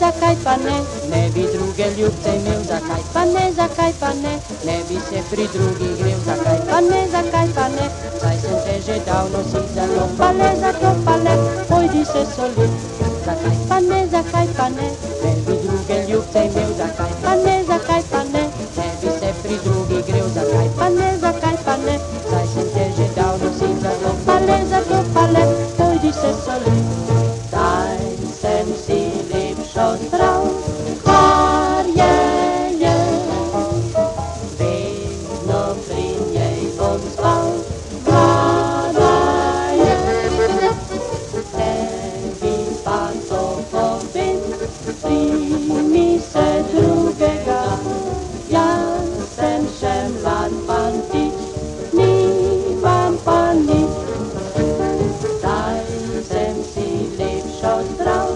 Zakaj pa ne, ne bi druge ljubce imel, zakaj pa ne, ne bi se pri drugih grel, zakaj pa ne, saj sem te že davno si zelo zato pa le, pojdi se solit. Zakaj pa ne, ne bi druge ljubce imel, zakaj pa ne, ne bi se pri drugih grel, zakaj pa ne, saj sem te že davno si zelo zato pa le, pojdi se solit. Daj sem si lepšo zdrav, kar je, vedno pri njej bom spal, mlada je. Tebi pa to povem, primi se drugega, jaz sem še mlad fantič, nimam pa nič. Daj sem si lepšo zdrav,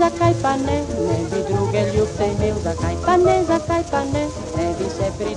zakaj pa ne, ne bi druge ljubce imel, zakaj pa ne, ne bi se pri